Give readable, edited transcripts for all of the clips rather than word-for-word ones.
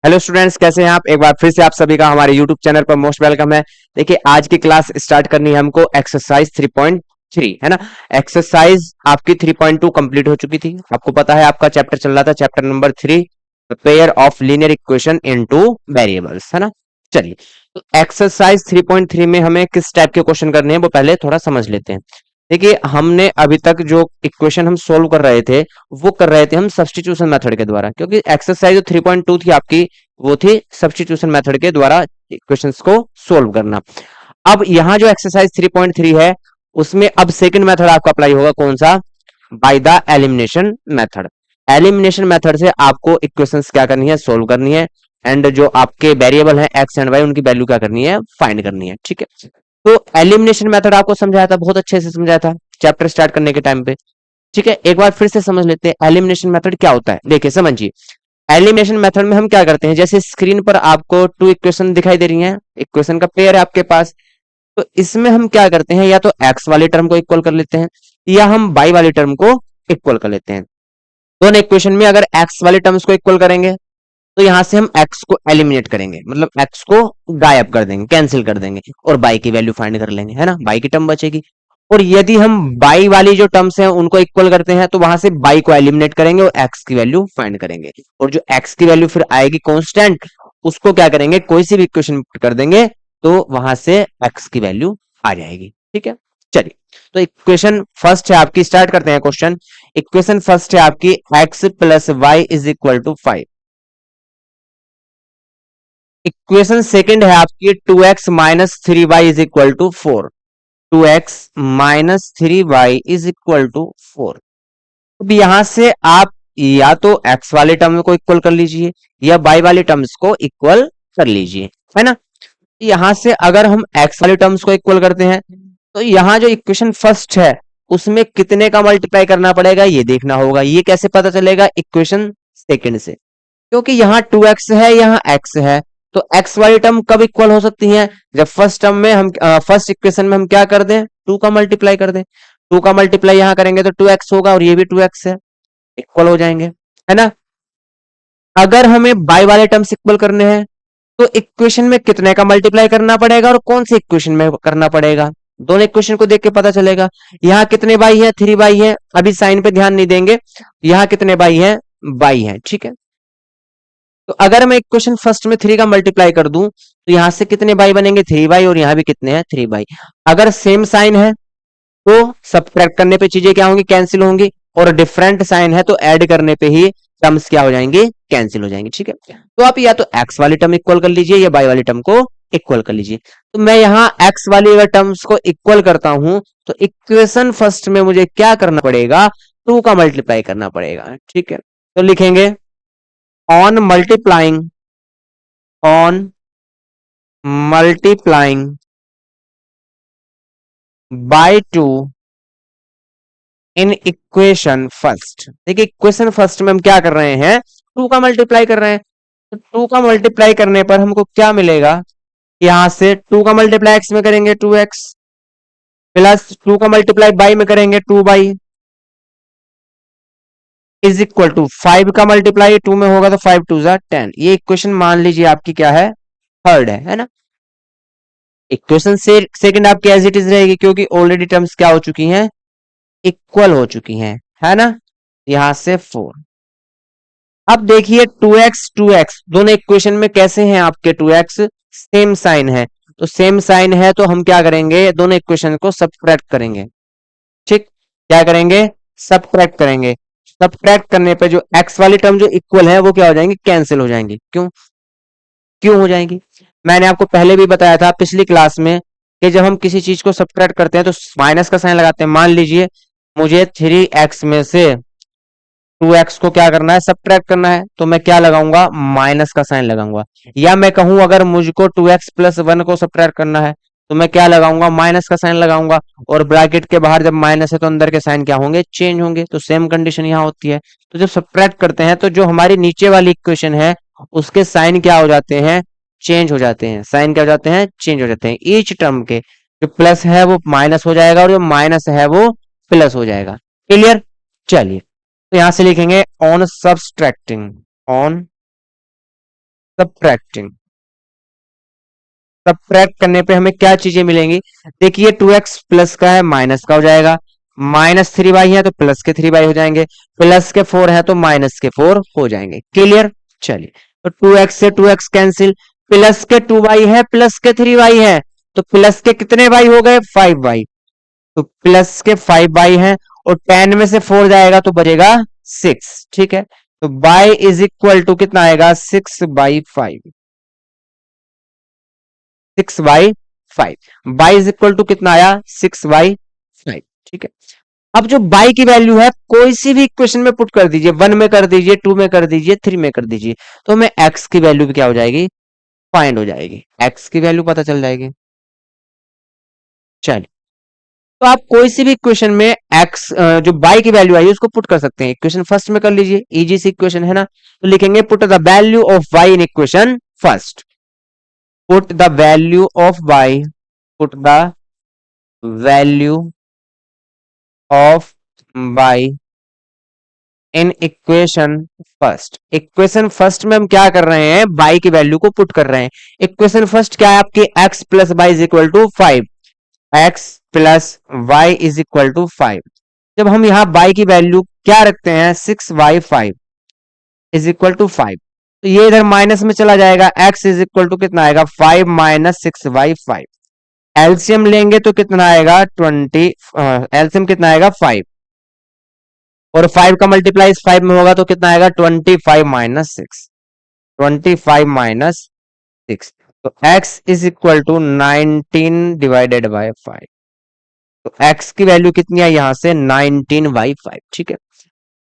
Hello students, कैसे हैं आप। एक बार फिर से आप सभी का हमारे यूट्यूब चैनल पर मोस्ट वेलकम है। देखिए, आज की क्लास स्टार्ट करनी है हमको एक्सरसाइज 3.3, है ना। एक्सरसाइज आपकी 3.2 कंप्लीट हो चुकी थी। आपको पता है आपका चैप्टर चल रहा था, chapter number 3, pair of linear equation into variables, है ना। चलिए, तो एक्सरसाइज 3.3 में हमें किस टाइप के क्वेश्चन करने हैं वो पहले थोड़ा समझ लेते हैं। देखिए, हमने अभी तक जो इक्वेशन हम सोल्व कर रहे थे वो कर रहे थे हम सब्स्टिट्यूशन मेथड के द्वारा, क्योंकि एक्सरसाइज 3.2 थी आपकी, वो थी सब्स्टिट्यूशन मेथड के द्वारा इक्वेशंस को सोल्व करना। अब यहाँ जो एक्सरसाइज 3.3 है उसमें अब सेकंड मेथड आपका अप्लाई होगा, कौन सा? Bye the elimination method. Elimination method से आपको इक्वेशंस क्या करनी है, सोल्व करनी है। एंड जो आपके वेरिएबल है एक्स एंड वाई, उनकी वैल्यू क्या करनी है, फाइंड करनी है। ठीक है, तो एलिमिनेशन मेथड आपको समझाया था, बहुत अच्छे से समझाया था चैप्टर स्टार्ट करने के टाइम पे। ठीक है, एक बार फिर से समझ लेते हैं एलिमिनेशन मेथड क्या होता है। देखिए समझिए, एलिमिनेशन मेथड में हम क्या करते हैं, जैसे स्क्रीन पर आपको टू इक्वेशन दिखाई दे रही हैं, इक्वेशन का पेयर है आपके पास। तो इसमें हम क्या करते हैं, या तो एक्स वाले टर्म को इक्वल कर लेते हैं या हम वाई वाले टर्म को इक्वल कर लेते हैं। दोनों इक्वेशन में अगर एक्स वाले टर्म्स को इक्वल करेंगे तो यहां से हम एक्स को एलिमिनेट करेंगे, मतलब एक्स को गायब कर देंगे, कैंसिल कर देंगे, और बाई की वैल्यू फाइंड कर लेंगे, है ना। बाई की टर्म बचेगी। और यदि हम बाई वाली जो टर्म्स हैं उनको इक्वल करते हैं तो वहां से बाई को एलिमिनेट करेंगे और एक्स की वैल्यू फाइंड करेंगे। और जो एक्स की वैल्यू फिर आएगी कांस्टेंट, उसको क्या करेंगे, कोई सी भी इक्वेशन कर देंगे तो वहां से एक्स की वैल्यू आ जाएगी। ठीक है, चलिए, तो इक्वेशन फर्स्ट है आपकी, स्टार्ट करते हैं क्वेश्चन। इक्वेशन फर्स्ट है आपकी x plus y is equal to 5। Equation second है आपकी 2x minus 3y is equal to 4। 2x minus 3y is equal to 4। अब यहां से आप या तो x वाले टर्म को इक्वल कर लीजिए या y वाले टर्म्स को इक्वल कर लीजिए, है ना। यहां से अगर हम x वाले टर्म्स को इक्वल करते हैं तो यहां जो इक्वेशन फर्स्ट है उसमें कितने का मल्टीप्लाई करना पड़ेगा ये देखना होगा। ये कैसे पता चलेगा, इक्वेशन सेकंड से, क्योंकि यहाँ 2x है, यहाँ x है। तो x वाली टर्म कब इक्वल हो सकती है, जब फर्स्ट टर्म में हम फर्स्ट इक्वेशन में हम क्या कर दें, 2 का मल्टीप्लाई कर दें। 2 का मल्टीप्लाई यहाँ करेंगे तो 2x होगा, और ये भी 2x है, इक्वल हो जाएंगे, है ना। अगर हमें बाई वाले टर्म्स इक्वल करने हैं तो इक्वेशन में कितने का मल्टीप्लाई करना पड़ेगा और कौन सी इक्वेशन में करना पड़ेगा, दोनों इक्वेशन को देख के पता चलेगा। यहाँ कितने बाई है, 3 बाई है, अभी साइन पे ध्यान नहीं देंगे। यहाँ कितने बाई है, बाई है। ठीक है, तो अगर मैं इक्वेशन फर्स्ट में 3 का मल्टीप्लाई कर दूं तो यहां से कितने बाई बनेंगे, 3 बाई, और यहां भी कितने हैं, 3 बाई। अगर सेम साइन है तो सब्ट्रैक्ट करने पे चीजें क्या होंगी, कैंसिल होंगी। और डिफरेंट साइन है तो ऐड करने पे ही टर्म्स क्या हो जाएंगे, कैंसिल हो जाएंगे। ठीक है, तो आप या तो एक्स वाली टर्म इक्वल कर लीजिए या बाई वाली टर्म को इक्वल कर लीजिए। तो मैं यहाँ एक्स वाली अगर टर्म्स को इक्वल करता हूं तो इक्वेशन फर्स्ट में मुझे क्या करना पड़ेगा, 2 का मल्टीप्लाई करना पड़ेगा। ठीक है, तो लिखेंगे on multiplying on multiplying by 2 in equation first. देखिए, इक्वेशन फर्स्ट में हम क्या कर रहे हैं, 2 का मल्टीप्लाई कर रहे हैं। तो 2 का मल्टीप्लाई करने पर हमको क्या मिलेगा, यहां से 2 का मल्टीप्लाई एक्स में करेंगे 2x, प्लस 2 का मल्टीप्लाई बाई में करेंगे 2 बाई, इज इक्वल टू 5 का मल्टीप्लाई 2 में होगा तो 5 टू जा 10। ये इक्वेशन मान लीजिए आपकी क्या है, थर्ड है ना। इक्वेशन से सेकंड आपकी एज इट इज रहेगी, क्योंकि ऑलरेडी टर्म्स क्या हो चुकी हैं, इक्वल हो चुकी हैं, है ना। यहां से 4। अब देखिए 2x दोनों इक्वेशन में कैसे हैं आपके, 2x सेम साइन है। तो सेम साइन है तो हम क्या करेंगे, दोनों इक्वेशन को सब्ट्रैक्ट करेंगे। ठीक, क्या करेंगे, सब्ट्रैक्ट करेंगे। सब्ट्रैक्ट करने पे जो x वाली टर्म जो इक्वल है वो क्या हो जाएंगी, कैंसिल हो जाएंगी। क्यों, क्यों हो जाएंगी, मैंने आपको पहले भी बताया था पिछली क्लास में कि जब हम किसी चीज को सब्ट्रैक्ट करते हैं तो माइनस का साइन लगाते हैं। मान लीजिए मुझे 3x में से 2x को क्या करना है, सब्ट्रैक्ट करना है, तो मैं क्या लगाऊंगा, माइनस का साइन लगाऊंगा। या मैं कहूं अगर मुझको 2x प्लस 1 को सब्ट्रैक्ट करना है तो मैं क्या लगाऊंगा, माइनस का साइन लगाऊंगा। और ब्रैकेट के बाहर जब माइनस है तो अंदर के साइन क्या होंगे, चेंज होंगे। तो सेम कंडीशन यहाँ होती है। तो जब सब्ट्रैक्ट करते हैं तो जो हमारी नीचे वाली इक्वेशन है उसके साइन क्या हो जाते हैं, चेंज हो जाते हैं। साइन क्या हो जाते हैं, चेंज हो जाते हैं। ईच टर्म के जो प्लस है वो माइनस हो जाएगा और जो माइनस है वो प्लस हो जाएगा। क्लियर, चलिए, तो यहां से लिखेंगे on subtracting, on subtracting, subtract करने पे हमें क्या चीजें मिलेंगी? देखिए 2x प्लस का है माइनस का हो जाएगा, माइनस 3y है तो प्लस के 3y हो जाएंगे, प्लस के 4 है तो माइनस के 4 हो जाएंगे। क्लियर? चलिए, तो 2x से 2x कैंसिल, प्लस के 2y है प्लस के 3y है, तो प्लस के कितने y हो गए? 5y, तो प्लस के 5y है, और 10 में से 4 जाएगा तो बचेगा 6। ठीक है, तो y इज इक्वल टू कितना आएगा? 6/5, 6/5, y इज इक्वल टू कितना आया? 6/5। ठीक है, अब जो y की वैल्यू है कोई सी भी इक्वेशन में पुट कर दीजिए, 1 में कर दीजिए, 2 में कर दीजिए, 3 में कर दीजिए, तो हमें x की वैल्यू भी क्या हो जाएगी? फाइंड हो जाएगी, x की वैल्यू पता चल जाएगी। चलिए, तो आप कोई सी भी इक्वेशन में x जो y की वैल्यू आई है उसको पुट कर सकते हैं। इक्वेशन फर्स्ट में कर लीजिए, इजी सी इक्वेशन है ना, तो लिखेंगे put the value of y in equation first, put the value of y, put the value of y in equation first. Equation first में हम क्या कर रहे हैं? y की वैल्यू को पुट कर रहे हैं। इक्वेशन फर्स्ट क्या है आपकी? x plus y is equal to 5, x plus y is equal to 5। जब हम यहाँ y की वैल्यू क्या रखते हैं? 6/5 इज इक्वल टू 5, तो ये इधर माइनस में चला जाएगा, x इज इक्वल टू कितना आएगा? 5 माइनस 6/5। एलसीएम लेंगे तो कितना आएगा? 20, एलसीएम कितना आएगा? 5, और 5 का मल्टीप्लाई इस 5 में होगा तो कितना आएगा? 25 माइनस 6, 25 माइनस 6, तो x is equal to 19 divided by 5, तो x की वैल्यू कितनी है यहां से? 19/5। ठीक है,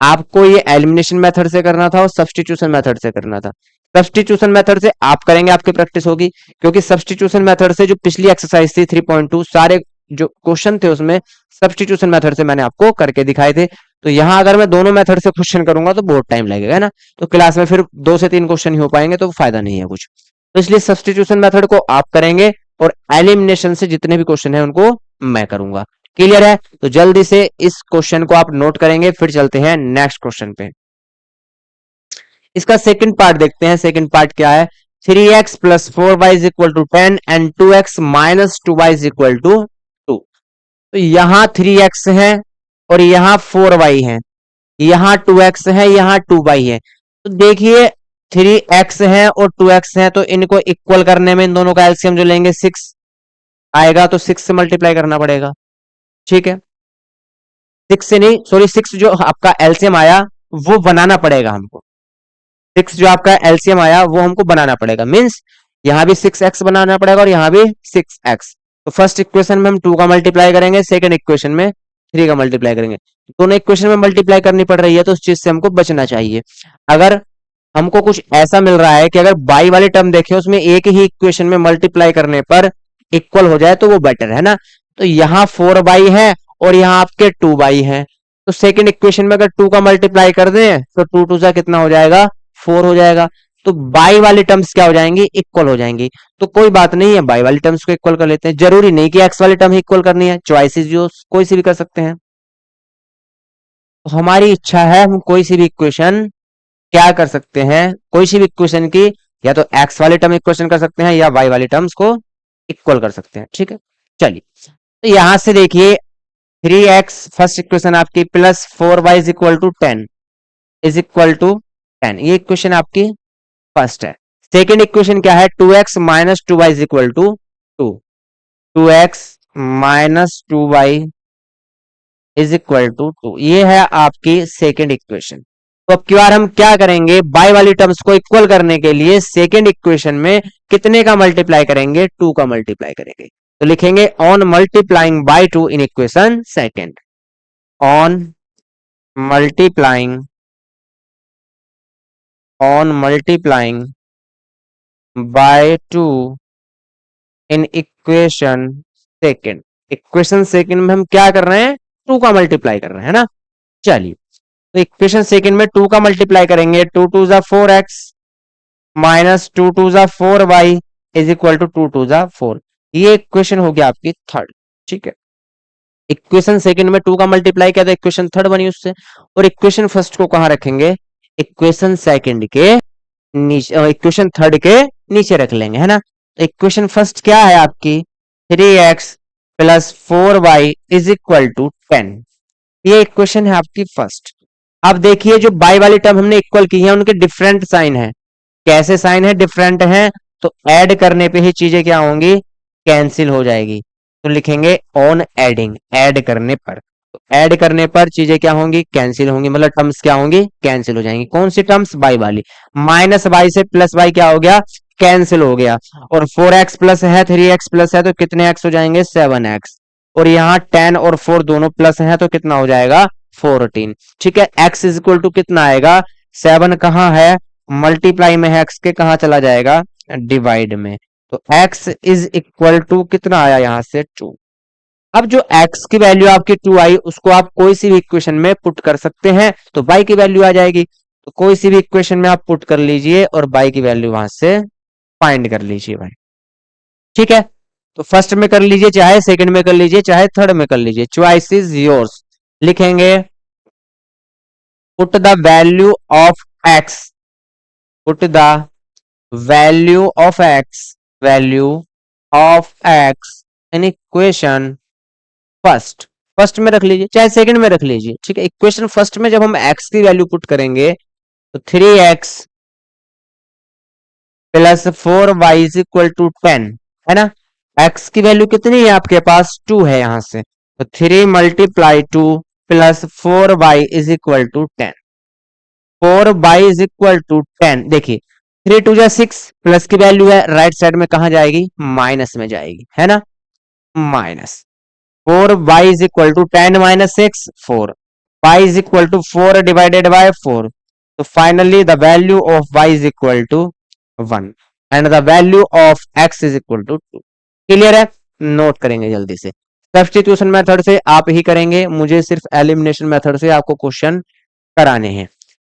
आपको ये एलिमिनेशन मेथड से करना था और सब्स्टिट्यूशन मेथड से करना था। सब्स्टिट्यूशन मेथड से आप करेंगे, आपकी प्रैक्टिस होगी, क्योंकि सब्स्टिट्यूशन मेथड से जो पिछली एक्सरसाइज थी 3.2 सारे जो क्वेश्चन थे उसमें सब्स्टिट्यूशन मेथड से मैंने आपको करके दिखाए थे। तो यहां अगर मैं दोनों मेथड से क्वेश्चन करूंगा तो बहुत टाइम लगेगा, है ना, तो क्लास में फिर 2 से 3 क्वेश्चन ही हो पाएंगे, तो फायदा नहीं है कुछ। तो इसलिए सब्स्टिट्यूशन मेथड को आप करेंगे और एलिमिनेशन से जितने भी क्वेश्चन है उनको मैं करूंगा। क्लियर है? तो जल्दी से इस क्वेश्चन को आप नोट करेंगे, फिर चलते हैं नेक्स्ट क्वेश्चन पे। इसका सेकंड पार्ट देखते हैं। सेकंड पार्ट क्या है? 3x plus 4y is equal to 10 and 2x minus 2y is equal to 2। तो यहां 3x है और यहां 4y है, यहां 2x है, यहां 2y है। तो देखिए 3x है और 2x है, तो इनको इक्वल करने में इन दोनों का एलसीएम जो लेंगे 6 आएगा, तो 6 से मल्टीप्लाई करना पड़ेगा। ठीक है, 6 से नहीं, सॉरी 6 जो आपका एलसीएम आया वो बनाना पड़ेगा हमको। 6 जो आपका एलसीएम आया वो हमको बनाना पड़ेगा, मींस यहां भी 6x बनाना पड़ेगा और यहां भी 6x। तो फर्स्ट इक्वेशन में हम 2 का मल्टीप्लाई करेंगे, सेकंड इक्वेशन में 3 का मल्टीप्लाई करेंगे। दोनों इक्वेशन में मल्टीप्लाई करनी पड़ रही है, तो उस चीज से हमको बचना चाहिए। अगर हमको कुछ ऐसा मिल रहा है कि अगर बाई वाली टर्म देखें उसमें एक ही इक्वेशन में मल्टीप्लाई करने पर इक्वल हो जाए तो वो बेटर है ना। तो यहाँ 4y है और यहाँ आपके 2y है, तो सेकंड इक्वेशन में अगर 2 का मल्टीप्लाई कर दें तो 2 2 सा कितना हो जाएगा? 4 हो जाएगा। तो बाई वाली टर्म्स क्या हो जाएंगी? इक्वल हो जाएंगी। तो कोई बात नहीं है, बाई वाली टर्म्स को इक्वल कर लेते हैं, जरूरी नहीं कि एक्स वाली टर्म ही इक्वल करनी है, चॉइसेस जो कोई सी भी कर सकते हैं। तो हमारी इच्छा है हम कोई सी भी इक्वेशन क्या कर सकते हैं? कोई सी भी इक्वेशन की या तो एक्स वाली टर्म इक्वेशन कर सकते हैं या वाई वाली टर्म्स को इक्वल कर सकते हैं। ठीक है, चलिए, तो यहां से देखिए 3x फर्स्ट इक्वेशन आपकी plus 4y is equal to 10 is equal to 10, ये इक्वेशन आपकी फर्स्ट है। सेकेंड इक्वेशन क्या है? 2x minus 2y is equal to 2, 2x minus 2y is equal to 2, ये है आपकी सेकेंड इक्वेशन। तो अब की बार हम क्या करेंगे? बाय वाली टर्म्स को इक्वल करने के लिए सेकेंड इक्वेशन में कितने का मल्टीप्लाई करेंगे? 2 का मल्टीप्लाई करेंगे। तो लिखेंगे on multiplying by 2 in equation second, on multiplying, on multiplying by 2 in equation second. Equation second में हम क्या कर रहे हैं? 2 का मल्टीप्लाई कर रहे हैं ना। चलिए, तो इक्वेशन सेकेंड में 2 का मल्टीप्लाई करेंगे, 2 2 जा 4x माइनस 2 2 जा 4y इज इक्वल टू 2 2 जा 4, ये इक्वेशन हो गया आपकी थर्ड। ठीक है, इक्वेशन सेकंड में 2 का मल्टीप्लाई किया तो इक्वेशन थर्ड बनी उससे, और इक्वेशन फर्स्ट को कहां रखेंगे? इक्वेशन सेकंड के नीचे, इक्वेशन थर्ड के नीचे रख लेंगे, है ना। तो इक्वेशन फर्स्ट क्या है आपकी, 3x plus 4y is equal to 10। ये इक्वेशन है आपकी फर्स्ट। अब देखिए जो बाई वाली टर्म हमने इक्वल की है उनके डिफरेंट साइन है। कैसे साइन है, डिफरेंट है, तो ऐड करने पे ही चीजें क्या होंगी, कैंसिल हो जाएगी। तो लिखेंगे ऑन एडिंग, ऐड करने पर, तो ऐड करने पर चीजें क्या होंगी, कैंसिल होंगी, मतलब टर्म्स क्या होंगी, कैंसिल हो जाएंगी। कौन सी टर्म्स, बाई वाली। माइनस बाई से प्लस बाई क्या हो गया, कैंसिल हो गया। और 4x प्लस है, 3x प्लस है, तो कितने x हो जाएंगे, 7x। और यहाँ 10 और 4 दोनों प्लस हैं, तो कितना हो जाएगा, 14। ठीक है, x इज इक्वल टू कितना आएगा, 7 कहाँ है, मल्टीप्लाई में है, x के कहा चला जाएगा, डिवाइड में। तो x इज इक्वल टू कितना आया यहां से, 2। अब जो x की वैल्यू आपकी 2 आई, उसको आप कोई सी भी इक्वेशन में पुट कर सकते हैं, तो y की वैल्यू आ जाएगी। तो कोई सी भी इक्वेशन में आप पुट कर लीजिए और y की वैल्यू वहां से फाइंड कर लीजिए भाई। ठीक है, तो फर्स्ट में कर लीजिए, चाहे सेकंड में कर लीजिए, चाहे थर्ड में कर लीजिए, चॉइस इज योर्स। लिखेंगे put the value of x, put the value of x, value of x in equation first. First में रख लीजिए चाहे सेकंड में रख लीजिए, ठीक है। इक्वेशन फर्स्ट में जब हम x की वैल्यू पुट करेंगे तो 3x plus 4y is equal to 10, है ना। x की वैल्यू कितनी है आपके पास, 2 है यहां से, तो 3 multiply 2 plus 4y is equal to 10। 4y is equal to 10, देखिए 3 टू जा 6, प्लस की वैल्यू है, राइट साइड में कहा जाएगी, माइनस में जाएगी, है ना, minus. 4y is equal to 10 minus 6, 4। y is equal to 4 divided by 4, तो finally the value of y is equal to 1 and the value of x is equal to 2। Clear है, note करेंगे जल्दी से। Substitution method से आप ही करेंगे, मुझे सिर्फ एलिमिनेशन मेथड से आपको क्वेश्चन कराने हैं।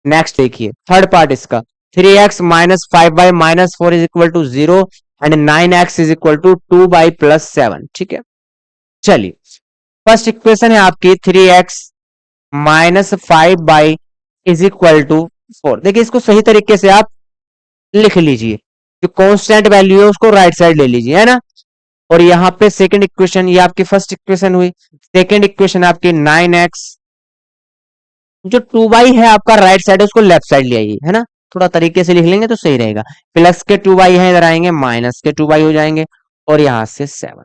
नेक्स्ट देखिए थर्ड पार्ट इसका, 3x minus 5y minus 4 is equal to 0 and 9x is equal to 2y plus 7। ठीक है, चलिए फर्स्ट इक्वेशन है आपकी 3x minus 5y is equal to 4। देखिए इसको सही तरीके से आप लिख लीजिए, जो कांस्टेंट वैल्यू है उसको राइट साइड ले लीजिए, है ना। और यहाँ पे सेकंड इक्वेशन, ये आपकी फर्स्ट इक्वेशन हुई, सेकंड इक्वेशन आपकी 9x, जो 2y है आपका राइट साइड है उसको लेफ्ट साइड ले आइए, है ना। थोड़ा तरीके से लिख लेंगे तो सही रहेगा। प्लस के 2y है इधर आएंगे, माइनस के 2y हो जाएंगे, और यहां से 7।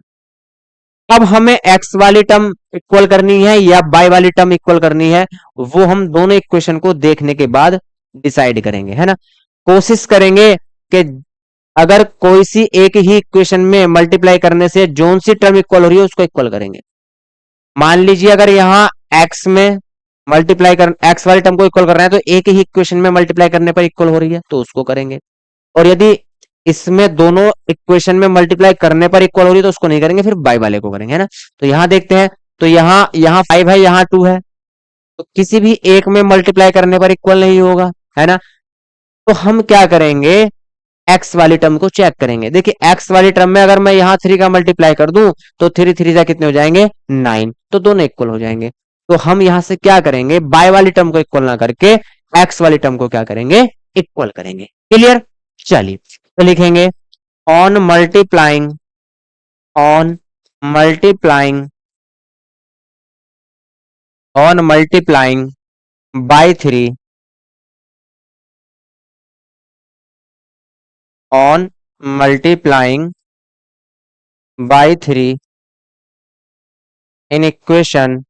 अब हमें x वाली टर्म इक्वल करनी है या y वाली टर्म इक्वल करनी है, वो हम दोनों इक्वेशन को देखने के बाद डिसाइड करेंगे, है ना। कोशिश करेंगे कि अगर कोई सी एक ही इक्वेशन में मल्टीप्लाई करने से जोन सी टर्म इक्वल हो रही है उसको इक्वल करेंगे। मान लीजिए अगर यहाँ x में मल्टीप्लाई कर, x वाली टर्म को इक्वल कर रहे हैं, तो एक ही इक्वेशन में मल्टीप्लाई करने पर इक्वल हो रही है तो उसको करेंगे। और यदि इसमें दोनों इक्वेशन में मल्टीप्लाई करने पर इक्वल हो रही है तो उसको नहीं करेंगे, फिर बाई वाले को करेंगे, है ना। तो यहां देखते हैं, तो यहाँ यहाँ 5 है, यहाँ 2 है, तो किसी भी एक में मल्टीप्लाई करने पर इक्वल नहीं होगा, है ना। तो हम क्या करेंगे, एक्स वाली टर्म को चेक करेंगे। देखिए एक्स वाली टर्म में अगर मैं यहाँ 3 का मल्टीप्लाई कर दूं तो 3 3 जा कितने हो जाएंगे, 9, तो दोनों इक्वल हो जाएंगे। तो हम यहां से क्या करेंगे, बाय वाली टर्म को इक्वल ना करके एक्स वाली टर्म को क्या करेंगे, इक्वल करेंगे। क्लियर, चलिए तो लिखेंगे on multiplying, on multiplying, on multiplying by 3, on multiplying by 3 in equation,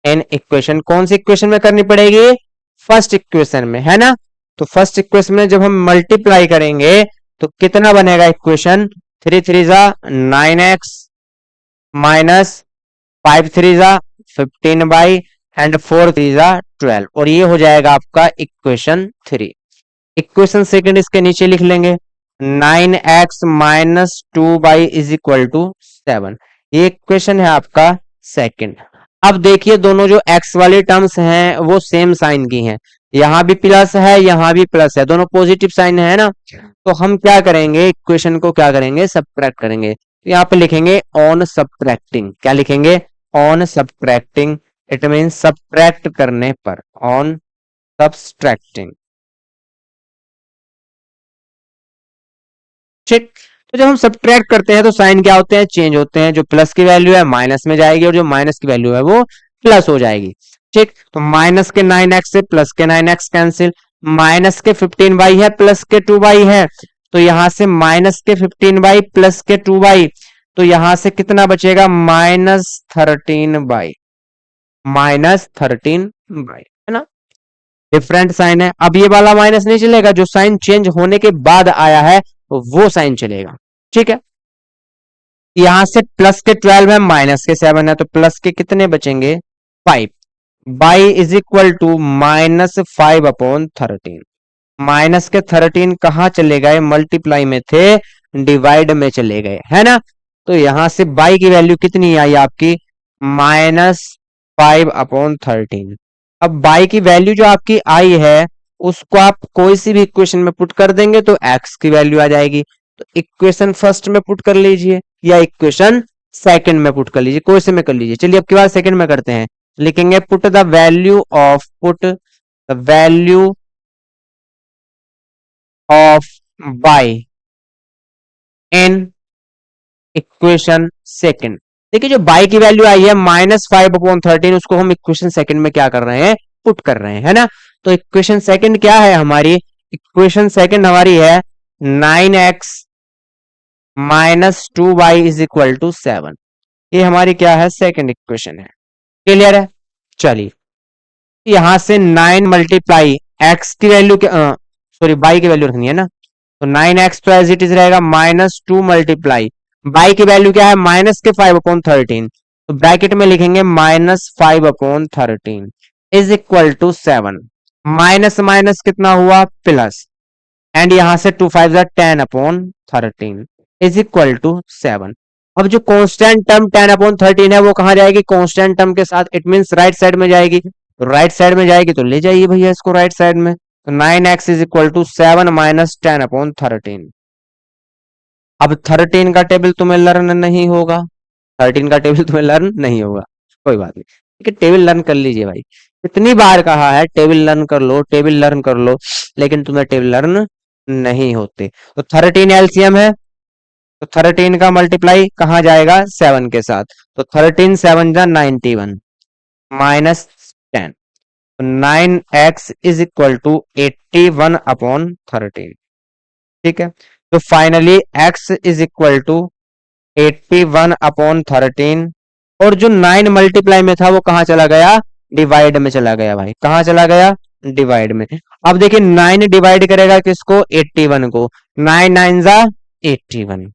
in equation कौन सी इक्वेशन में करनी पड़ेगी, फर्स्ट इक्वेशन में, है ना। तो फर्स्ट इक्वेशन में जब हम मल्टीप्लाई करेंगे तो कितना बनेगा इक्वेशन, 3 3 जा 9x माइनस 5 3 जा 15 बाई एंड 4 3 जा 12, और ये हो जाएगा आपका इक्वेशन 3। इक्वेशन सेकंड इसके नीचे लिख लेंगे, 9x minus 2 y is equal to 7। ये इक्वेशन है आपका सेकंड। अब देखिए दोनों जो x वाली टर्म्स हैं वो सेम साइन की हैं, यहां भी प्लस है यहां भी प्लस है, दोनों पॉजिटिव साइन है ना। तो हम क्या करेंगे, इक्वेशन को क्या करेंगे, सब्ट्रैक्ट करेंगे। तो यहाँ पे लिखेंगे ऑन सब्ट्रैक्टिंग, क्या लिखेंगे, on subtracting, it mean subtract करने पर, ऑन सब्ट्रैक्टिंग, ठीक। तो जब हम सब्ट्रैक्ट करते हैं तो साइन क्या होते हैं, चेंज होते हैं। जो प्लस की वैल्यू है माइनस में जाएगी और जो माइनस की वैल्यू है वो प्लस हो जाएगी। ठीक, तो माइनस के 9x से प्लस के 9x कैंसिल, माइनस के 15y है प्लस के 2y है, तो यहां से माइनस के 15y प्लस के 2y, तो यहां से कितना बचेगा, -13y, -13y, है ना। डिफरेंट साइन है। अब ये वाला माइनस नहीं चलेगा, जो साइन चेंज होने के बाद आया है तो वो साइन चलेगा। ठीक है, यहां से प्लस के 12 है माइनस के 7 है, तो प्लस के कितने बचेंगे, 5। Y is equal to -5/13। Minus के 13 कहां चले गए, मल्टीप्लाई में थे, डिवाइड में चले गए, है ना। तो यहां से बाई की वैल्यू कितनी आई आपकी, -5/13। अब बाई की वैल्यू जो आपकी आई है उसको आप कोई सी भी इक्वेशन में पुट कर देंगे तो एक्स की वैल्यू आ जाएगी। तो इक्वेशन फर्स्ट में पुट कर लीजिए या इक्वेशन सेकंड में पुट कर लीजिए, कोई से में कर लीजिए। चलिए अब की बार सेकंड में करते हैं। लिखेंगे put the value of by in equation second. देखिए जो बाई की वैल्यू आई है -5/13, उसको हम इक्वेशन सेकंड में क्या कर रहे हैं, पुट कर रहे हैं, है ना। तो इक्वेशन सेकंड क्या है हमारी, इक्वेशन सेकंड हमारी है 9x -2y is equal to 7। ये हमारी क्या है, सेकंड इक्वेशन है। क्लियर है। चलिए यहां से 9 मल्टीप्लाई एक्स की वैल्यू, सॉरी बाई की वैल्यू रखनी है ना, तो 9x तो एज इट इज रहेगा, -2 मल्टीप्लाई बाई की वैल्यू क्या है, माइनस के 5/13, तो ब्रैकेट में लिखेंगे -5/13 is equal to 7। Minus minus कितना हुआ, प्लस, एंड यहां से 2 5 10/13 इज इक्वल टू 7। अब जो कांस्टेंट टर्म 10/13 है वो कहां जाएगी, कांस्टेंट टर्म के साथ, इट मींस राइट साइड में जाएगी। तो राइट साइड में जाएगी तो ले जाइए भैया इसको राइट साइड में। तो 9x इज इक्वल टू 7 - 10/13। अब 13 का टेबल तुम्हें लर्न नहीं होगा, 13 का टेबल तुम्हें लर्न नहीं होगा, कोई बात नहीं, ठीक है, टेबल लर्न कर लीजिए भाई। कितनी बार कहा है टेबल लर्न कर लो, टेबल लर्न कर लो, लेकिन तुम्हें टेबल लर्न नहीं होते। तो 13 एलसीएम है, तो 13 का मल्टीप्लाई कहाँ जाएगा, 7 के साथ, तो 13 7 जा 91 -10, तो 9x इज इक्वल टू 81/13। ठीक है, तो finally x is equal to 81/13, और जो 9 मल्टीप्लाई में था वो कहां चला गया, डिवाइड में चला गया भाई, कहां चला गया, डिवाइड में। अब देखिए 9 डिवाइड करेगा किसको, 81 को, 9 9 जा 81।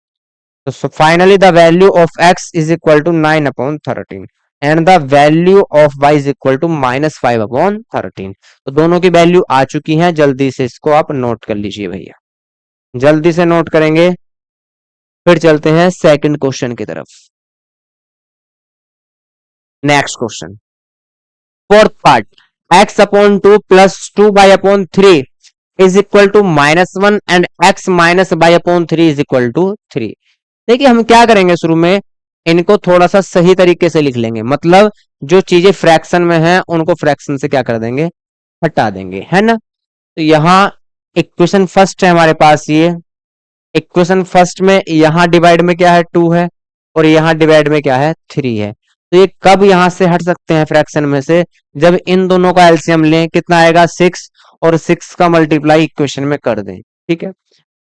So finally the value of x is equal to 9/13 and the value of y is equal to -5/13। तो दोनों की वैल्यू आ चुकी हैं, जल्दी से इसको आप नोट कर लीजिए भैया, जल्दी से नोट करेंगे। फिर चलते हैं सेकंड क्वेश्चन की तरफ। Next question, fourth part, x/2 plus 2y/3 is equal to -1 and x minus y/3 is equal to 3। देखिए हम क्या करेंगे, शुरू में इनको थोड़ा सा सही तरीके से लिख लेंगे, मतलब जो चीजें फ्रैक्शन में हैं उनको फ्रैक्शन से क्या कर देंगे, हटा देंगे, है ना। तो यहाँ इक्वेशन फर्स्ट है हमारे पास, ये इक्वेशन फर्स्ट में यहाँ डिवाइड में क्या है, 2 है, और यहाँ डिवाइड में क्या है, 3 है। तो ये कब यहाँ से हट सकते हैं फ्रैक्शन में से, जब इन दोनों का एलसीएम लें, कितना आएगा, 6, और 6 का मल्टीप्लाई इक्वेशन में कर दें। ठीक है,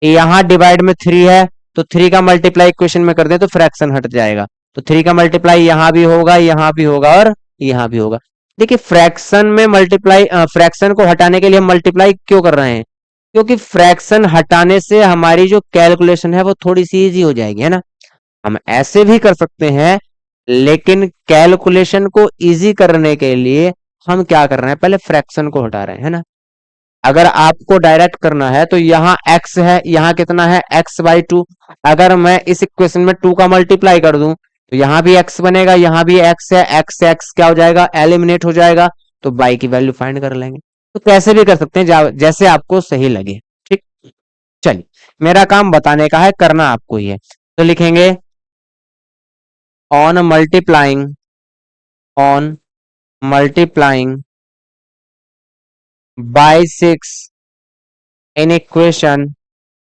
यहाँ डिवाइड में 3 है, तो 3 का मल्टीप्लाई इक्वेशन में कर दें तो फ्रैक्शन हट जाएगा। तो 3 का मल्टीप्लाई यहाँ भी होगा, यहाँ भी होगा, और यहाँ भी होगा। देखिए फ्रैक्शन में मल्टीप्लाई, फ्रैक्शन को हटाने के लिए हम मल्टीप्लाई क्यों कर रहे हैं, क्योंकि फ्रैक्शन हटाने से हमारी जो कैलकुलेशन है वो थोड़ी सी इजी हो जाएगी, है ना। हम ऐसे भी कर सकते हैं, लेकिन कैलकुलेशन को इजी करने के लिए हम क्या कर रहे हैं, पहले फ्रैक्शन को हटा रहे हैं, है ना। अगर आपको डायरेक्ट करना है तो यहाँ x है, यहाँ कितना है, x/2। अगर मैं इस इक्वेशन में 2 का मल्टीप्लाई कर दूं तो यहाँ भी x बनेगा, यहाँ भी x है, x से x क्या हो जाएगा, एलिमिनेट हो जाएगा, तो y की वैल्यू फाइंड कर लेंगे। तो कैसे भी कर सकते हैं, जैसे आपको सही लगे। ठीक, चलिए मेरा काम बताने का है, करना आपको ही है। तो लिखेंगे on multiplying by 6 in equation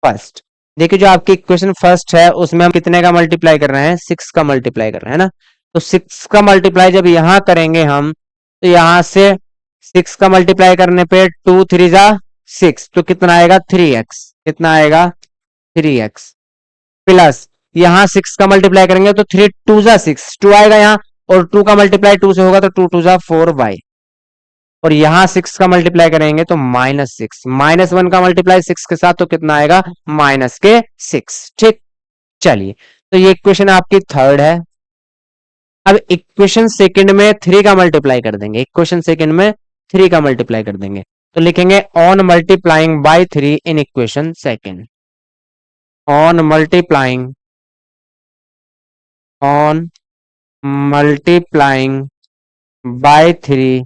first. देखिए जो आपकी इक्वेशन फर्स्ट है उसमें हम कितने का मल्टीप्लाई कर रहे हैं, 6 का मल्टीप्लाई कर रहे हैं ना। तो 6 का मल्टीप्लाई जब यहां करेंगे हम, तो यहां से 6 का मल्टीप्लाई करने पे 2 3 जा 6, तो कितना आएगा 3x, कितना आएगा 3x प्लस यहां 6 का मल्टीप्लाई करेंगे तो 3 2 जा 6, 2 आएगा यहाँ, और 2 का मल्टीप्लाई 2 से होगा तो 2 2 जा 4y, और यहां 6 का मल्टीप्लाई करेंगे तो -6, -1 का मल्टीप्लाई 6 के साथ तो कितना आएगा -6। ठीक, चलिए तो ये इक्वेशन आपकी थर्ड है। अब इक्वेशन सेकंड में 3 का मल्टीप्लाई कर देंगे, इक्वेशन सेकंड में 3 का मल्टीप्लाई कर देंगे, तो लिखेंगे on multiplying by 3 in equation second, on multiplying, on multiplying by 3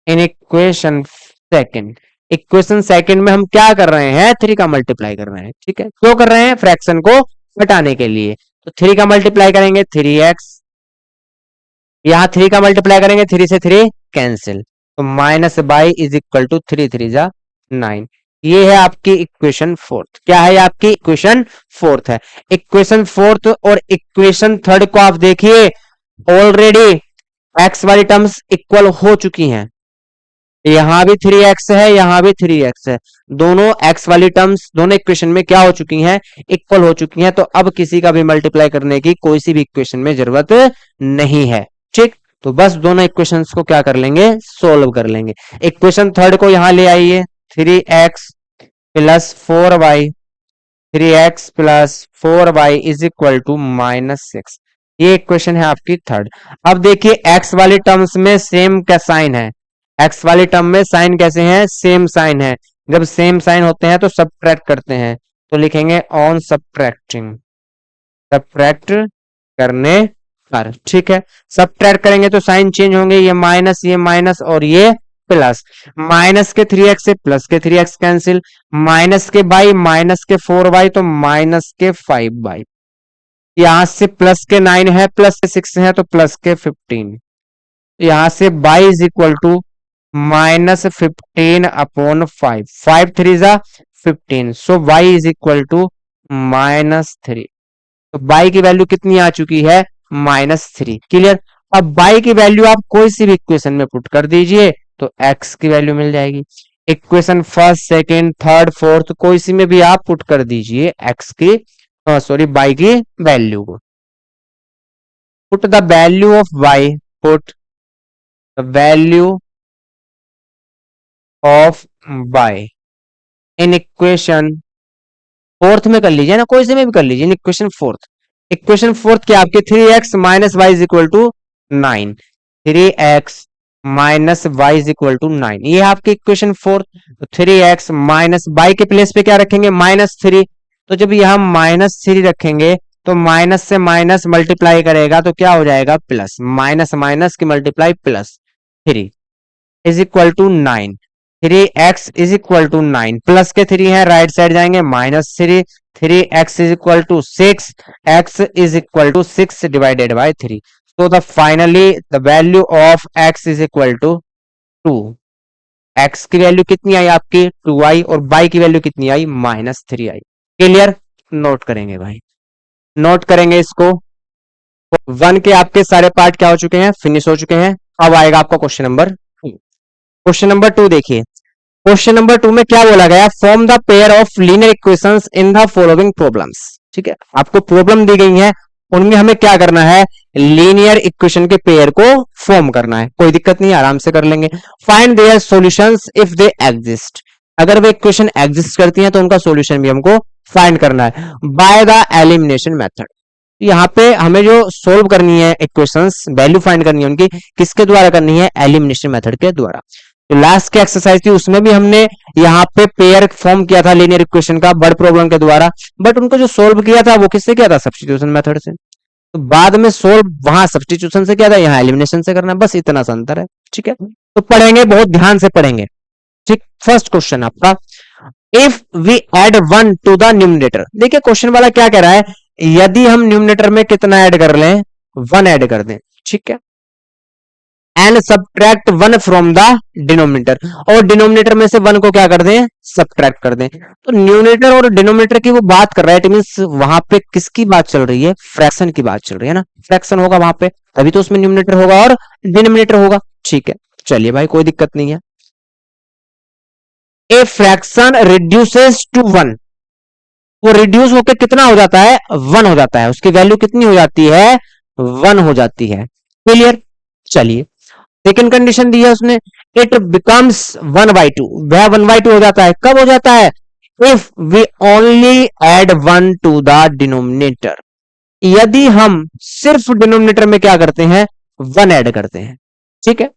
in equation second. Equation second में हम क्या कर रहे हैं, 3 का मल्टीप्लाई कर रहे हैं। ठीक है, क्यों कर रहे हैं, फ्रैक्शन को घटाने के लिए। तो 3 का मल्टीप्लाई करेंगे 3x, यहां 3 का मल्टीप्लाई करेंगे 3 से 3 कैंसिल, तो -y इज इक्वल टू 3 3 जा 9। ये है आपकी इक्वेशन फोर्थ। क्या है आपकी इक्वेशन फोर्थ है। इक्वेशन फोर्थ और इक्वेशन थर्ड को आप देखिए, ऑलरेडी x वाली टर्म्स इक्वल हो चुकी हैं, यहां भी 3x है, यहां भी 3x है, दोनों x वाली टर्म्स दोनों इक्वेशन में क्या हो चुकी हैं, इक्वल हो चुकी हैं। तो अब किसी का भी मल्टीप्लाई करने की कोई सी भी इक्वेशन में जरूरत नहीं है। ठीक, तो बस दोनों इक्वेशंस को क्या कर लेंगे, सोल्व कर लेंगे। इक्वेशन थर्ड को यहां ले आइए, 3x plus 4y, 3x plus 4y is equal to -6। ये इक्वेशन है आपकी थर्ड। अब देखिए x वाली टर्म्स में सेम क्या साइन है, x वाली टर्म में साइन कैसे हैं, सेम साइन है। जब सेम साइन होते हैं तो सबट्रैक्ट करते हैं, तो लिखेंगे ऑन सबट्रैक्टिंग, सबट्रैक्ट करने पर। ठीक है, सबट्रैक्ट करेंगे तो साइन चेंज होंगे, ये माइनस और ये प्लस, माइनस के 3x से प्लस के 3x कैंसिल, माइनस के बाई माइनस के 4y, तो माइनस के 5y, यहां से प्लस के 9 है, प्लस के 6 है, तो प्लस के 15, यहां से y इज इक्वल टू -15 अपॉन 5, 5 3 जा 15, so y is equal to -3। तो y की वैल्यू कितनी आ चुकी है, -3। क्लियर। अब y की वैल्यू आप कोई सी भी इक्वेशन में पुट कर दीजिए तो x की वैल्यू मिल जाएगी। Equation first second third fourth कोई सी में भी आप पुट कर दीजिए x की, सॉरी y की वैल्यू को। Put the value of y, put the value of y in equation fourth में कर लीजिए ना, कोई से में भी कर लीजिए, इक्वेशन फोर्थ। इक्वेशन फोर्थ क्या आपके 3x minus y is equal to 9, 3x minus y is equal to 9, ये है आपकी इक्वेशन फोर्थ। तो 3x माइनस वाई के प्लेस पे क्या रखेंगे, -3, तो जब यहां -3 रखेंगे तो माइनस से माइनस मल्टीप्लाई करेगा तो क्या हो जाएगा, प्लस, माइनस माइनस की multiply plus 3 is equal to 9, 3x is equal to 9, plus के 3 है राइट साइड जाएंगे -3, 3x is equal to 6, x is equal to 6 divided by 3। So the finally the value of x is equal to 2। x की value कितनी आई आपकी 2i, और y की value कितनी आई -3i। क्लियर, नोट करेंगे भाई, नोट करेंगे इसको। 1 के आपके सारे पार्ट क्या हो चुके हैं, फिनिश हो चुके हैं। अब आएगा आपका क्वेश्चन नंबर 2। क्वेश्चन नंबर 2 देखिए, क्वेश्चन नंबर 2 में क्या बोला गया, form the pair of linear equations in the following problems. ठीक है, आपको प्रॉब्लम दी गई है, उनमें हमें क्या करना है, लीनियर इक्वेशन के पेयर को फॉर्म करना है। कोई दिक्कत नहीं, आराम से कर लेंगे। Find their solutions if they exist, अगर वे इक्वेशन एग्जिस्ट करती हैं तो उनका सॉल्यूशन भी हमको फाइंड करना है बाय द एलिमिनेशन मेथड। यहाँ पे हमें जो सोल्व करनी है इक्वेशंस, वैल्यू फाइंड करनी है उनकी, किसके द्वारा करनी है, एलिमिनेशन मेथड के द्वारा। तो लास्ट की एक्सरसाइज थी उसमें भी हमने यहाँ पे पेयर फॉर्म किया था लीनियर इक्वेशन का वर्ड प्रॉब्लम के द्वारा, बट उनको जो सोल्व किया था वो किससे किया था, सब्स्टिट्यूशन मेथड से। तो बाद में सोल्व वहां सब्स्टिट्यूशन से किया था, यहाँ एलिमिनेशन से करना है, बस इतना सा अंतर है। ठीक है, तो पढ़ेंगे, बहुत ध्यान से पढ़ेंगे। ठीक, फर्स्ट क्वेश्चन आपका, if we add 1 to the numerator. देखिए क्वेश्चन वाला क्या कह रहा है, यदि हम न्यूमरेटर में कितना ऐड कर लें, 1 ऐड कर दें। ठीक है, and subtract 1 from the denominator, और डिनोमिनेटर में से 1 को क्या कर दें, सब्ट्रैक्ट कर दें। तो न्यूमरेटर और डिनोमिनेटर की वो बात कर रहा है, इट मींस वहां पे किसकी बात चल रही है, फ्रैक्शन की बात चल रही है ना, फ्रैक्शन होगा वहां पे, तभी तो उसमें न्यूमरेटर होगा और डिनोमिनेटर होगा। ठीक है, चलिए भाई कोई दिक्कत नहीं है। ए फ्रैक्शन रिड्यूसेस टू 1, वो रिड्यूस होकर कितना हो जाता है, 1 हो जाता है, उसकी वैल्यू कितनी हो जाती है, 1 हो जाती है। क्लियर। चलिए सेकेंड कंडीशन दी है उसने, इट बिकम्स 1/2, वह 1/2 हो जाता है, कब हो जाता है, if we only add 1 to the denominator, यदि हम सिर्फ डिनोमिनेटर में क्या करते हैं, 1 ऐड करते हैं। ठीक है,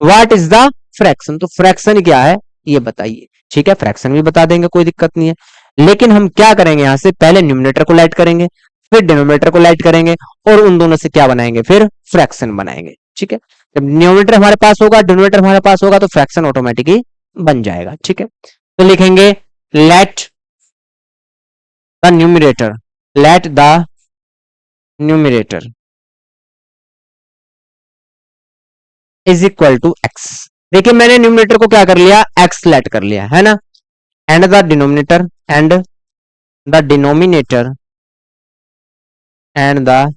व्हाट इज द फ्रैक्शन, तो फ्रैक्शन क्या है ये बताइए। ठीक है, फ्रैक्शन भी बता देंगे, कोई दिक्कत नहीं है, लेकिन हम क्या करेंगे, यहां से पहले न्यूमरेटर को लाइट करेंगे, फिर डिनोमिनेटर को लाइट करेंगे, और उन दोनों से क्या बनाएंगे, फिर फ्रैक्शन बनाएंगे। ठीक है, जब न्यूमरेटर हमारे पास होगा, डिनोमिनेटर हमारे पास होगा, तो फ्रैक्शन ऑटोमेटिकली बन जाएगा। ठीक है, तो लिखेंगे let the numerator, let the numerator is equal to x. देखिए मैंने न्यूमरेटर को क्या कर लिया, एक्स लेट कर लिया है ना, and the denominator, and the denominator, and the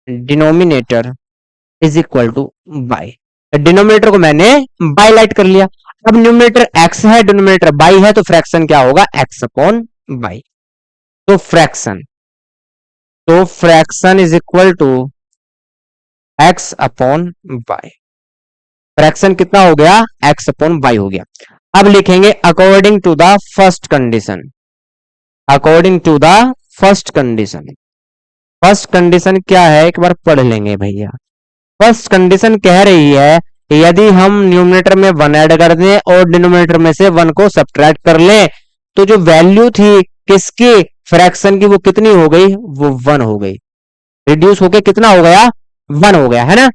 denominator is equal to y, denominator को मैंने बाई लाइट कर लिया। अब न्यूमरेटर एक्स है, डिनोमिनेटर बाई है, तो फ्रैक्शन क्या होगा, एक्स अपॉन बाई। तो fraction is equal to x upon y, fraction कितना हो गया, एक्स अपॉन बाई हो गया। अब लिखेंगे according to the first condition, according to the first condition. First condition क्या है, एक बार पढ़ लेंगे भैया। फर्स्ट कंडीशन कह रही है यदि हम न्यूमरेटर में 1 ऐड कर दें और डिनोमिनेटर में से 1 को सब्ट्रैक्ट कर लें, तो जो वैल्यू थी किसकी, फ्रैक्शन की, वो कितनी हो गई, वो 1 हो गई, रिड्यूस होके कितना हो गया, 1 हो गया है ना।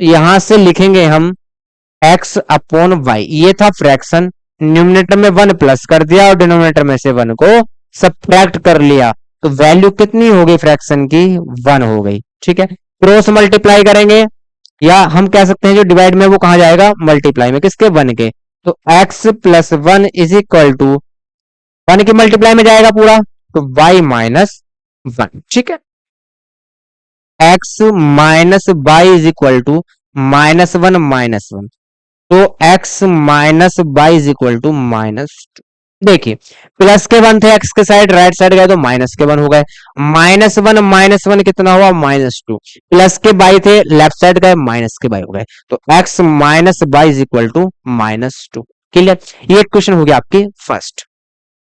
यहां से लिखेंगे हम x अपॉन वाई, ये था फ्रैक्शन, न्यूमरेटर में 1 प्लस कर दिया और डिनोमिनेटर में से 1 को सब्ट्रैक्ट कर लिया, तो वैल्यू कितनी हो गई फ्रैक्शन की, 1 हो गई। ठीक है, क्रॉस मल्टीप्लाई करेंगे, या हम कह सकते हैं जो डिवाइड में वो कहा जाएगा, मल्टीप्लाई में, किसके, 1 के, तो x plus 1 is equal to 1 के मल्टीप्लाई में जाएगा पूरा, तो y माइनस 1। ठीक है, x minus by is equal to -1 -1, तो x minus by is equal to -2। देखिए प्लस के 1 थे x के साइड, राइट साइड गए तो माइनस के 1 हो गए, -1 कितना हुआ, -2, प्लस के बाई थे लेफ्ट साइड गए, माइनस के बाई हो गए, तो x minus by is equal to -2। Clear, ये क्वेश्चन हो गया आपकी फर्स्ट,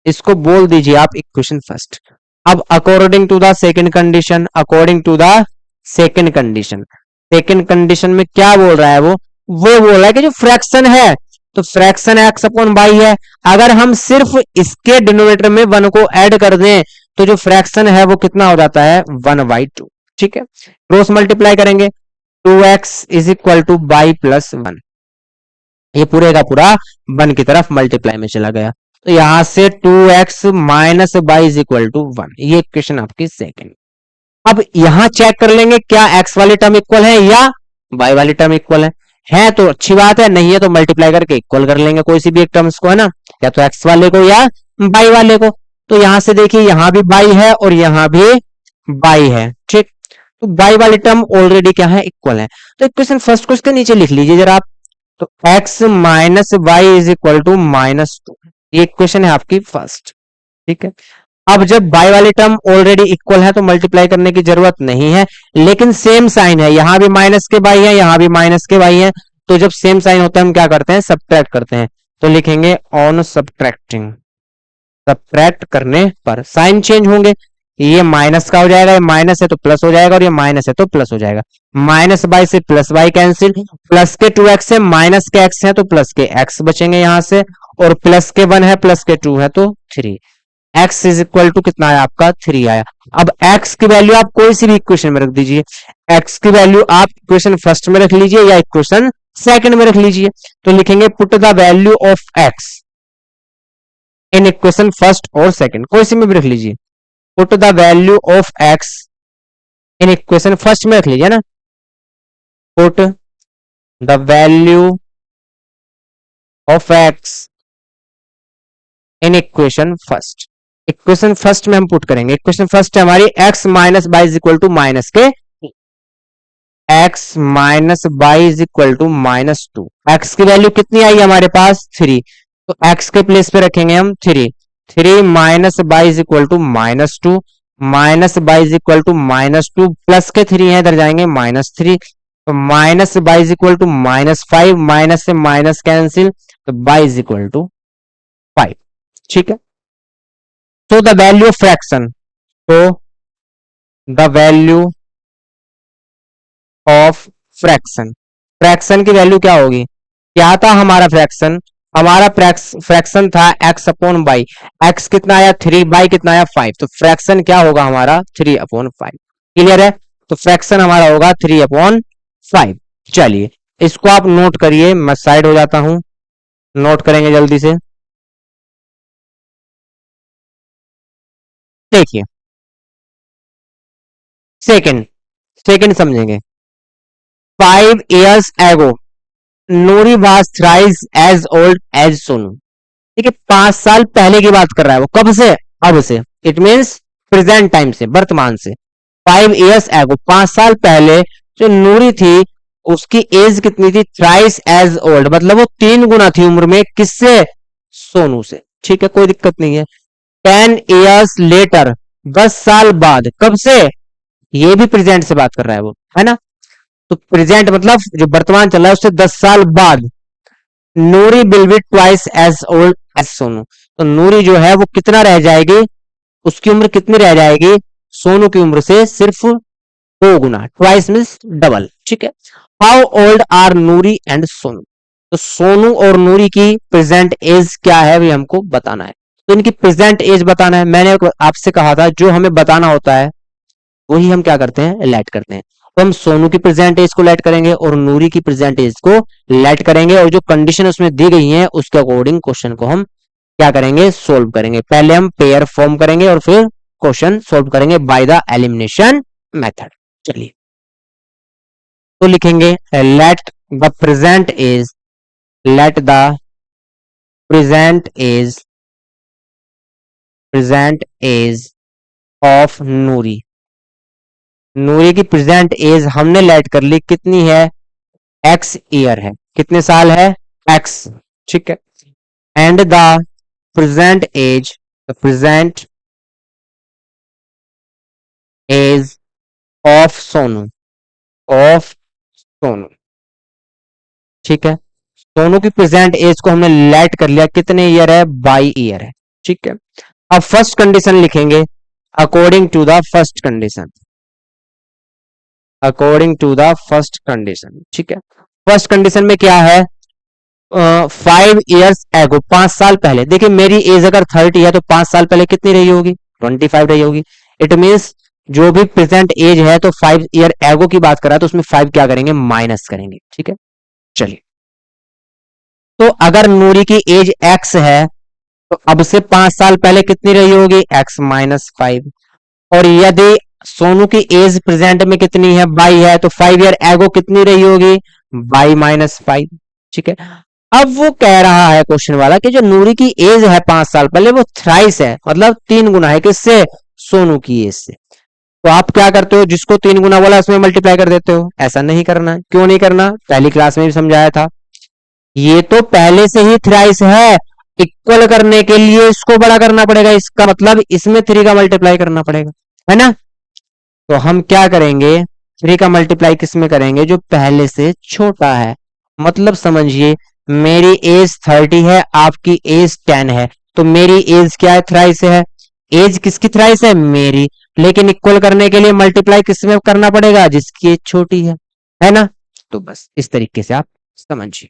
इसको बोल दीजिए आप इक्वेशन फर्स्ट। अब according to the second condition, according to the second condition, second condition में क्या बोल रहा है वो बोल रहा है कि जो फ्रैक्शन है, तो फ्रैक्शन एक्स अपॉन बाई है, अगर हम सिर्फ इसके डिनोमिनेटर में 1 को ऐड कर दें, तो जो फ्रैक्शन है वो कितना हो जाता है, 1/2। ठीक है, क्रॉस मल्टीप्लाई करेंगे, 2x is equal to by plus 1, ये पूरे का पूरा 1 की तरफ मल्टीप्लाई में चला गया, तो यहां से 2x minus by is equal to 1, ये इक्वेशन आपकी सेकंड। अब यहां चेक कर लेंगे क्या x वाली टर्म इक्वल है या y वाली टर्म इक्वल है तो अच्छी बात है, नहीं है तो मल्टीप्लाई करके इक्वल कर लेंगे कोई सी भी एक टर्म्स को, है ना, या तो x वाले को या y वाले को। तो यहां से देखिए यहां भी y है और यहां भी y है, ठीक, तो y वाली टर्म ऑलरेडी क्या है, इक्वल है, तो इक्वेशन फर्स्ट को इसके नीचे लिख लीजिए जरा आप, तो x minus y is equal to -2, ये इक्वेशन है आपकी फर्स्ट। ठीक है, अब जब बाई वाली टर्म ऑलरेडी इक्वल है तो मल्टीप्लाई करने की जरूरत नहीं है, लेकिन सेम साइन है, यहां भी माइनस के बाई है, यहां भी माइनस के बाई है, तो जब सेम साइन होता है हम क्या करते हैं, सब्ट्रैक्ट करते हैं, तो लिखेंगे ऑन सब्ट्रैक्टिंग, सब्ट्रैक्ट करने पर साइन चेंज होंगे, ये माइनस का हो जाएगा, ये माइनस है तो प्लस हो जाएगा, और ये माइनस है तो प्लस हो जाएगा, माइनस बाई से प्लस बाई कैंसिल, प्लस के 2x है, माइनस के x है तो प्लस के x बचेंगे यहां से, और प्लस के 1 है प्लस के 2 है तो 3, x इज इक्वल टू कितना आया आपका, 3 आया। अब x की वैल्यू आप कोई सी भी इक्वेशन में रख दीजिए, x की वैल्यू आप इक्वेशन फर्स्ट में रख लीजिए या इक्वेशन सेकंड में रख लीजिए, तो लिखेंगे put the value of x in equation first और सेकंड, कोई सी में भी रख लीजिए, put the value of x in equation first में रख लीजिए ना, put the value of x in equation first. Equation first में हम पुट करेंगे, इक्वेशन फर्स्ट है हमारी x minus by is equal to minus k x minus by is equal to -2। X की वैल्यू कितनी आई हमारे पास 3, तो एक्स के प्लेस पे रखेंगे हम 3। 3 minus by is equal to -2, minus by is equal to -2 plus के 3 है इधर जाएंगे -3, तो minus by is equal to -5, minus से माइनस कैंसिल, तो बाई इज इक्वल टू 5। ठीक है, तो द वैल्यू ऑफ फ्रैक्शन, तो the value of fraction, fraction की वैल्यू क्या होगी, क्या था हमारा फ्रैक्शन, हमारा फ्रैक्शन था x अपॉन बाई, x कितना आया 3, बाई कितना आया 5, तो फ्रैक्शन क्या होगा हमारा 3/5। क्लियर है, तो फ्रैक्शन हमारा होगा 3/5। चलिए इसको आप नोट करिए, मैं साइड हो जाता हूं, नोट करेंगे जल्दी से। देखिए सेकंड, सेकंड समझेंगे। 5 years ago Noori was thrice as old as Sonu. ठीक है, 5 साल पहले की बात कर रहा है वो, कब से, अब से, इट मीन्स प्रेजेंट टाइम से, वर्तमान से। 5 years ago 5 साल पहले जो नूरी थी उसकी एज कितनी थी, थ्राइस एज ओल्ड, मतलब वो 3 गुना थी उम्र में, किससे, सोनू से। ठीक है, कोई दिक्कत नहीं है। 10 years later 10 साल बाद, कब से, ये भी प्रेजेंट से बात कर रहा है वो, है ना, तो प्रेजेंट मतलब जो वर्तमान चल रहा है उससे 10 साल बाद Noori will be twice as old as Sonu, तो नूरी जो है वो कितना रह जाएगी, उसकी उम्र कितनी रह जाएगी, सोनू की उम्र से सिर्फ 2 गुना, ट्वाइस मीन्स डबल। ठीक है, how old are Noori and Sonu, तो सोनू और नूरी की प्रेजेंट एज क्या है भी हमको बताना है, तो इनकी प्रेजेंट एज बताना है। मैंने आपसे कहा था जो हमें बताना होता है वही हम क्या करते हैं, लेट करते हैं। तो हम सोनू की प्रेजेंट एज को लेट करेंगे और नूरी की प्रेजेंट एज को लेट करेंगे, और जो कंडीशन उसमें दी गई है उसके अकॉर्डिंग क्वेश्चन को हम क्या करेंगे, सोल्व करेंगे। पहले हम पेयर फॉर्म करेंगे और फिर क्वेश्चन सोल्व करेंगे बाय द एलिमिनेशन मेथड। चलिए तो लिखेंगे let the present age, let the present age, present age of Noori, Noori की प्रेजेंट एज हमने लेट कर ली, कितनी है, एक्स ईयर है, कितने साल है, एक्स। ठीक है, and the present age, the present age of Sonu, of Sonu. ठीक है, सोनू की प्रेजेंट एज को हमने लेट कर लिया, कितने ईयर है, 22 ईयर है। ठीक है, अब फर्स्ट कंडीशन लिखेंगे, according to the first condition, according to the first condition. ठीक है, फर्स्ट कंडीशन में क्या है, 5 years एगो 5 साल पहले, देखिए मेरी एज अगर 30 है तो 5 साल पहले कितनी रही होगी, 25 रही होगी। इट मीन्स जो भी प्रेजेंट एज है तो 5 year एगो की बात कर रहा है, तो उसमें 5 क्या करेंगे, माइनस करेंगे। ठीक है, चलिए तो अगर नूरी की एज एक्स है तो अब से 5 साल पहले कितनी रही होगी, x-5। और यदि सोनू की एज प्रेजेंट में कितनी है, 22 है, तो 5 year एगो कितनी रही होगी, 22-5। ठीक है, अब वो कह रहा है क्वेश्चन वाला कि जो नूरी की एज है 5 साल पहले वो थ्राइस है, मतलब 3 गुना है, किससे, सोनू की एज से। तो आप क्या करते हो, जिसको 3 गुना बोला उसमें मल्टीप्लाई कर देते हो, ऐसा नहीं करना। क्यों नहीं करना, पहली क्लास में भी समझाया था, ये तो पहले से ही थ्राइस है, इक्वल करने के लिए इसको बड़ा करना पड़ेगा, इसका मतलब इसमें 3 का मल्टीप्लाई करना पड़ेगा, है ना। तो हम क्या करेंगे, 3 का मल्टीप्लाई किस में करेंगे, जो पहले से छोटा है। मतलब समझिए मेरी एज 30 है, आपकी एज 10 है, तो मेरी एज क्या है, थ्राइस है। एज किसकी थ्राइस है, मेरी, लेकिन इक्वल करने के लिए मल्टीप्लाई किस में करना पड़ेगा, जिसकी एज छोटी है ना। तो बस इस तरीके से आप समझिए।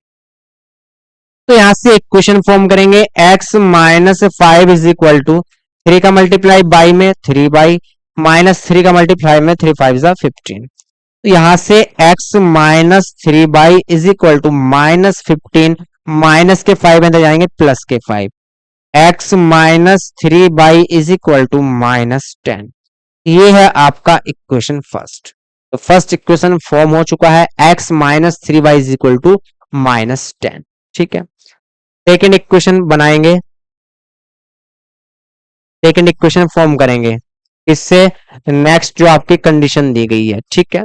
तो यहां से इक्वेशन फॉर्म करेंगे, x-5 इज इक्वल टू 3 का मल्टीप्लाई बाई में 3 बाई, -3 का मल्टीप्लाई में 3 5 15। तो यहां से x-3 y is equal to -15, minus के 5 अंदर जाएंगे प्लस के 5, x-3 y is equal to -10। ये है आपका इक्वेशन फर्स्ट। तो फर्स्ट इक्वेशन फॉर्म हो चुका है, x minus 3y is equal to -10। ठीक है, सेकेंड इक्वेशन बनाएंगे, सेकेंड इक्वेशन फॉर्म करेंगे, इससे नेक्स्ट जो आपकी कंडीशन दी गई है। ठीक है,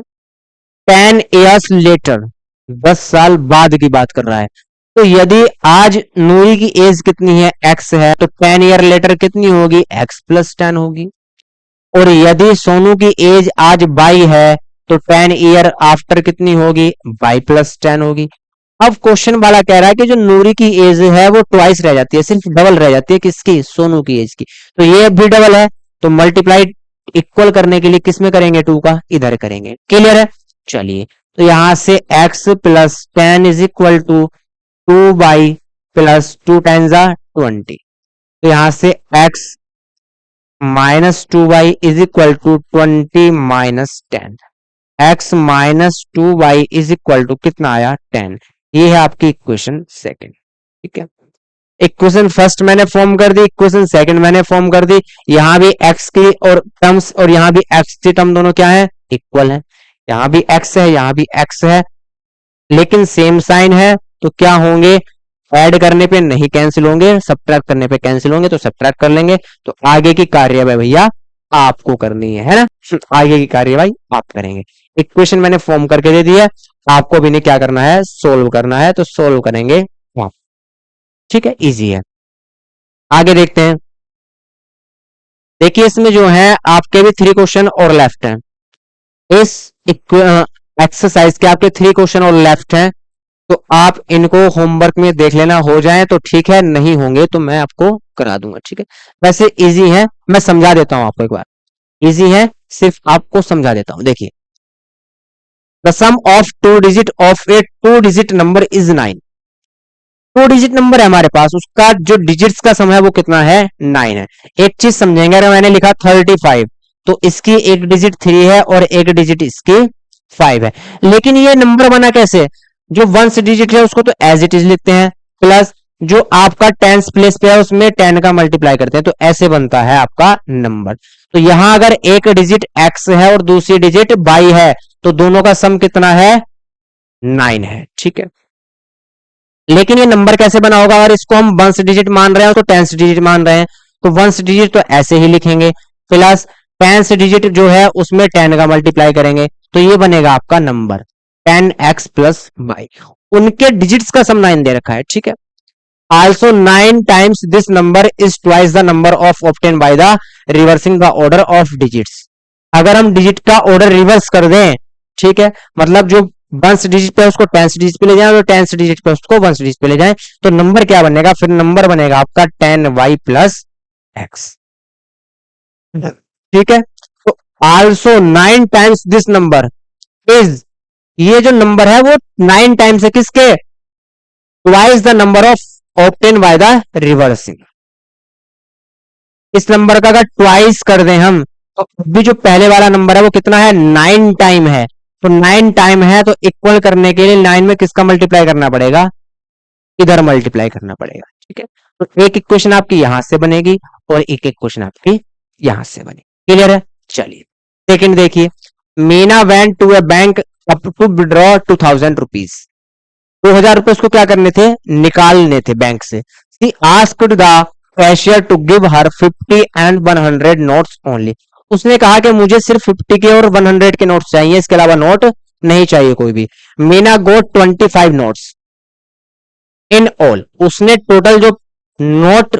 10 years लेटर, 10 साल बाद की बात कर रहा है। तो यदि आज नूरी की एज कितनी है, x है, तो 10 ईयर लेटर कितनी होगी, x प्लस 10 होगी। और यदि सोनू की एज आज 22 है, तो 10 ईयर आफ्टर कितनी होगी, y प्लस 10 होगी। अब क्वेश्चन वाला कह रहा है कि जो नूरी की एज है वो ट्वाइस रह जाती है, सिर्फ डबल रह जाती है, किसकी, सोनू की एज की। तो ये भी डबल है, तो मल्टीप्लाई इक्वल करने के लिए किस में करेंगे, 2 का इधर करेंगे। क्लियर है, चलिए। तो यहां से x plus 10 is equal to 2y plus 2 times 20। तो यहां से x minus 2y is equal to 20 minus 10। x minus 2y is equal to कितना आया, 10। ये है आपकी इक्वेशन सेकंड। ठीक है, इक्वेशन फर्स्ट मैंने फॉर्म कर दी, इक्वेशन सेकंड मैंने फॉर्म कर दी। यहां भी x की और टर्म्स और यहां भी x की टर्म दोनों क्या है, इक्वल है। यहां भी x है, यहां भी x है, लेकिन सेम साइन है, तो क्या होंगे, ऐड करने पे नहीं कैंसिल होंगे, सब्ट्रैक्ट करने पे कैंसिल होंगे, तो सब्ट्रैक्ट कर लेंगे। तो आगे की कार्यवाही भैया आपको करनी है ना, आगे की कार्यवाही आप करेंगे। इक्वेशन मैंने फॉर्म करके दे दी है, आपको भी नहीं क्या करना है, सोल्व करना है, तो सोल्व करेंगे आप। ठीक है, इजी है। आगे देखते हैं, देखिए इसमें जो है आपके भी 3 क्वेश्चन और लेफ्ट हैं। इस एक्सरसाइज के आपके 3 क्वेश्चन और लेफ्ट हैं, तो आप इनको होमवर्क में देख लेना, हो जाए तो ठीक है, नहीं होंगे तो मैं आपको करा दूंगा। ठीक है, वैसे इजी है, मैं समझा देता हूं आपको एक बार, इजी है, सिर्फ आपको समझा देता हूं। देखिए, the sum of 2 digit of a 2 digit number is 9। 2 digit number है हमारे पास, उसका जो डिजिट्स का सम है वो कितना है, 9 है। एक चीज समझेंगे, अगर मैंने लिखा 35, तो इसकी एक डिजिट 3 है और एक डिजिट इसकी 5 है। लेकिन ये नंबर बना कैसे, जो वंस डिजिट है उसको तो एज इट इज लिखते हैं, प्लस जो आपका टेंस प्लेस पे है उसमें 10 का मल्टीप्लाई करते हैं, तो ऐसे बनता है आपका नंबर। तो यहां अगर एक डिजिट x है और दूसरी डिजिट y है, तो दोनों का सम कितना है, 9 है। ठीक है, लेकिन ये नंबर कैसे बना होगा, अगर इसको हम वंस डिजिट मान रहे हैं तो टेंस डिजिट मान रहे हैं, तो वंस डिजिट तो ऐसे ही लिखेंगे, प्लस टेंस डिजिट जो है उसमें 10 का मल्टीप्लाई करेंगे, तो ये बनेगा आपका नंबर 10x प्लस y। उनके डिजिट्स का सम 9 दे रखा है। ठीक है, also 9 times this number is twice the number of obtain by the reversing the order of digits. अगर हम डिजिट का ऑर्डर रिवर्स कर दें, ठीक है, मतलब जो वंस डिजिट पे उसको टेंस डिजिट पे ले जाए और टेंस डिजिट पे उसको वंस डिजिट पे ले जाए, तो नंबर क्या बनेगा, फिर नंबर बनेगा आपका 10y प्लस x। ठीक है, तो also 9 times this number is, ये जो नंबर है वो 9 टाइम्स है किसके, twice the number of obtain by the reversing. इस नंबर का अगर ट्वाइस कर दें हम, तो अभी जो पहले वाला नंबर है वो कितना है, 9 टाइम है। तो 9 टाइम है, तो इक्वल करने के लिए 9 में किसका मल्टीप्लाई करना पड़ेगा, इधर मल्टीप्लाई करना पड़ेगा। ठीक है, तो एक इक्वेशन आपकी यहां से बनेगी और एक इक्वेशन आपकी यहां से बनेगी। क्लियर है, चलिए सेकंड देखिए, Meena went to a bank up to withdraw 2000 rupees. 2000 रुपए उसको क्या करने थे, निकालने थे बैंक से। She asked the cashier to give her 50 and 100 notes only. उसने कहा कि मुझे सिर्फ 50 के और 100 के नोट्स चाहिए, इसके अलावा नोट नहीं चाहिए कोई भी। मीना गोट 25 नोट्स इन ऑल। उसने टोटल जो नोट